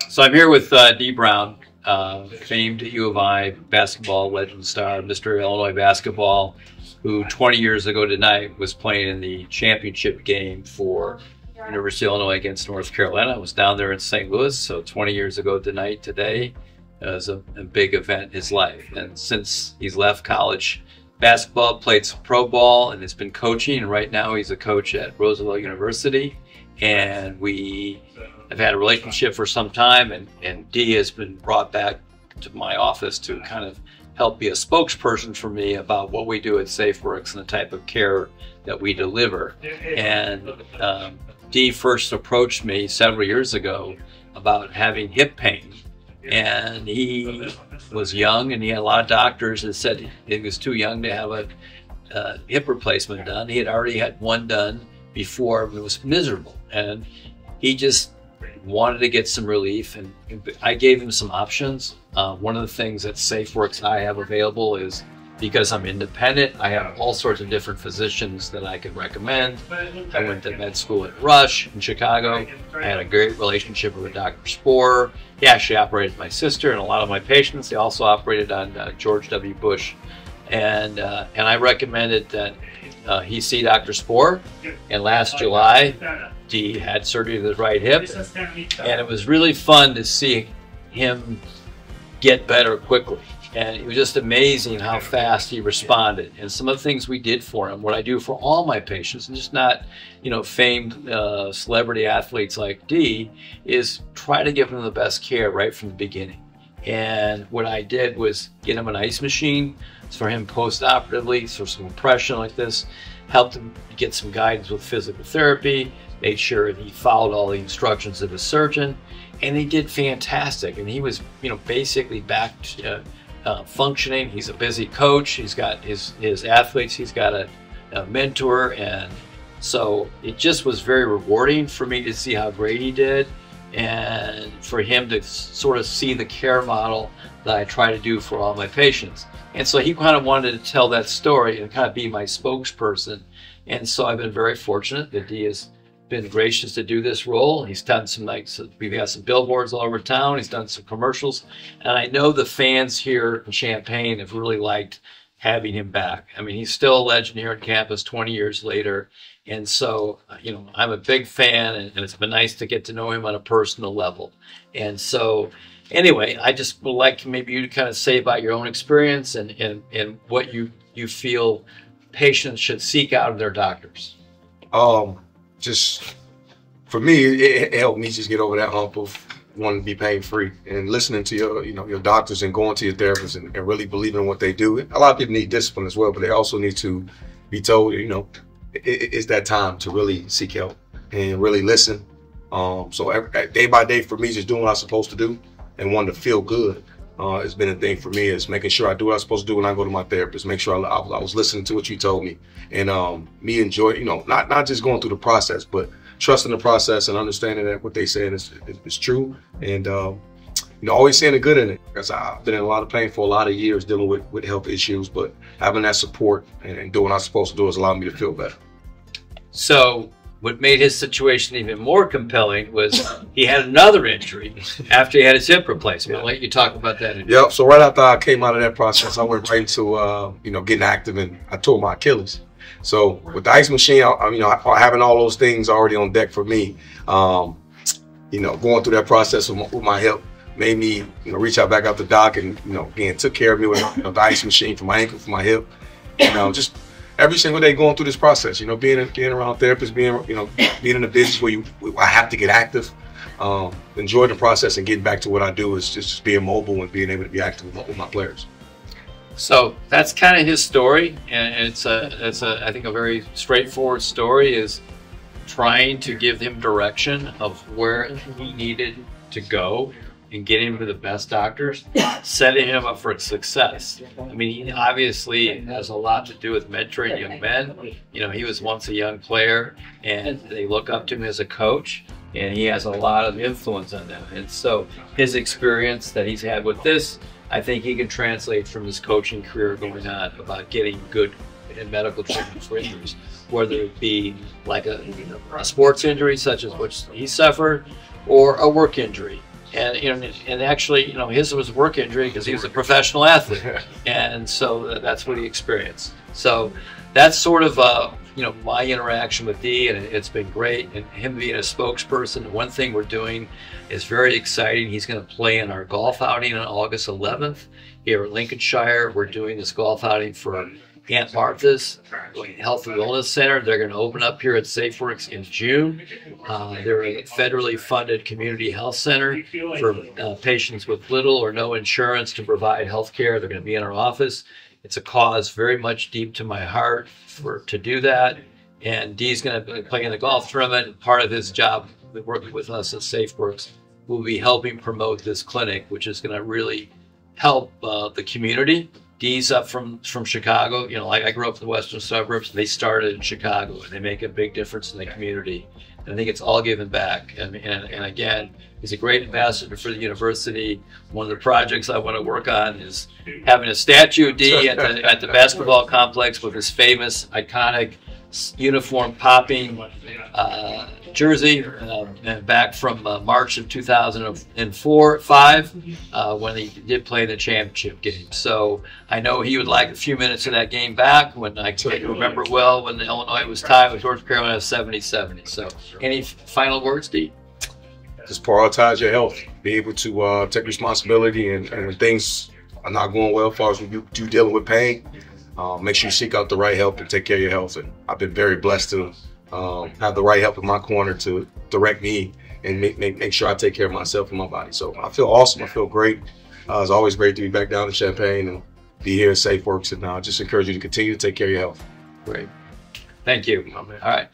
So I'm here with Dee Brown, famed U of I basketball legend star, Mr. Illinois basketball, who 20 years ago tonight was playing in the championship game for University of Illinois against North Carolina. I was down there in St. Louis, so 20 years ago tonight today was a big event in his life. And since he's left college basketball, played some pro ball, and has been coaching, and right now he's a coach at Roosevelt University. And we have had a relationship for some time, and Dee has been brought back to my office to kind of help be a spokesperson for me about what we do at SafeWorks and the type of care that we deliver. And Dee first approached me several years ago about having hip pain. And he was young, and he had a lot of doctors that said he was too young to have a hip replacement done. He had already had one done before, and it was miserable. And he just wanted to get some relief, and I gave him some options. One of the things that SafeWorks I have available is, because I'm independent, I have all sorts of different physicians that I could recommend. I went to med school at Rush in Chicago. I had a great relationship with Dr. Sporer. He actually operated my sister and a lot of my patients. He also operated on George W. Bush. And I recommended that he see Dr. Sporer. And last July, Dee had surgery to the right hip. And it was really fun to see him get better quickly. And it was just amazing how fast he responded. And some of the things we did for him, what I do for all my patients, and just not, famed celebrity athletes like Dee, is try to give him the best care right from the beginning. And what I did was get him an ice machine for him post-operatively, so some compression like this, helped him get some guidance with physical therapy, made sure he followed all the instructions of his surgeon, and he did fantastic. And he was, basically back to functioning. He's a busy coach. He's got his athletes. He's got a mentor, and so it just was very rewarding for me to see how great he did, and for him to sort of see the care model that I try to do for all my patients. And so he kind of wanted to tell that story and kind of be my spokesperson. And so I've been very fortunate that Dee has been gracious to do this role. He's done some we've got some billboards all over town. He's done some commercials. And I know the fans here in Champaign have really liked having him back. I mean, he's still a legend here on campus 20 years later. And so, I'm a big fan, and it's been nice to get to know him on a personal level. And so, anyway, I just would like maybe you to kind of say about your own experience and what you feel patients should seek out of their doctors. Just for me, it helped me just get over that hump of wanting to be pain-free, and listening to your doctors and going to your therapists and really believing in what they do. A lot of people need discipline as well, but they also need to be told, it's that time to really seek help and really listen. So day by day for me, just doing what I'm supposed to do and wanting to feel good. It's been a thing for me, is making sure I do what I'm supposed to do when I go to my therapist, make sure I was listening to what you told me, and me enjoy, not just going through the process, but trusting the process and understanding that what they said is true, and always seeing the good in it, because I've been in a lot of pain for a lot of years dealing with health issues, but having that support and doing what I'm supposed to do has allowed me to feel better. So what made his situation even more compelling was he had another injury after he had his hip replacement. I'll let you talk about that. Yep. So right after I came out of that process, I went right into getting active, and I tore my Achilles. So with the ice machine, having all those things already on deck for me, going through that process with my hip made me reach out back out the doc, and again took care of me with the ice machine for my ankle, for my hip, just every single day going through this process, being around therapists, being in a business where I have to get active, enjoying the process and getting back to what I do is just being mobile and being able to be active with my players. So that's kind of his story, and it's I think a very straightforward story, is trying to give him direction of where he needed to go and get him to the best doctors, setting him up for success. I mean, he obviously has a lot to do with mentoring young men. He was once a young player, and they look up to him as a coach, and he has a lot of influence on them. And so his experience that he's had with this, I think he can translate from his coaching career going on about getting good in medical treatment for injuries, whether it be like a sports injury such as which he suffered, or a work injury And actually, his was a work injury because he was a professional athlete, and so that's what he experienced. So that's sort of my interaction with Dee, and it's been great. And him being a spokesperson, one thing we're doing is very exciting. He's going to play in our golf outing on August 11th here in Lincolnshire. We're doing this golf outing for Aunt Martha's Health and Wellness Center. They're going to open up here at SafeWorks in June. They're a federally funded community health center for patients with little or no insurance to provide health care. They're going to be in our office. It's a cause very much deep to my heart to do that. And Dee's going to play in the golf tournament. Part of his job working with us at SafeWorks will be helping promote this clinic, which is going to really help the community. Dee's up from Chicago. Like I grew up in the western suburbs. They started in Chicago, and they make a big difference in the community. And I think it's all given back. And again, he's a great ambassador for the university. One of the projects I want to work on is having a statue of Dee at the basketball complex with his famous, iconic uniform popping jersey back from March of 2005 when he did play the championship game. So I know he would like a few minutes of that game back. When I remember well when Illinois was tied with North Carolina 70-70. So any final words, Dee? Just prioritize your health. Be able to take responsibility, and when things are not going well as far as you dealing with pain, make sure you seek out the right help and take care of your health. And I've been very blessed to have the right help in my corner to direct me and make sure I take care of myself and my body. So I feel awesome. I feel great. It's always great to be back down in Champaign and be here at SafeWorks. And I just encourage you to continue to take care of your health. Great. Thank you. All right.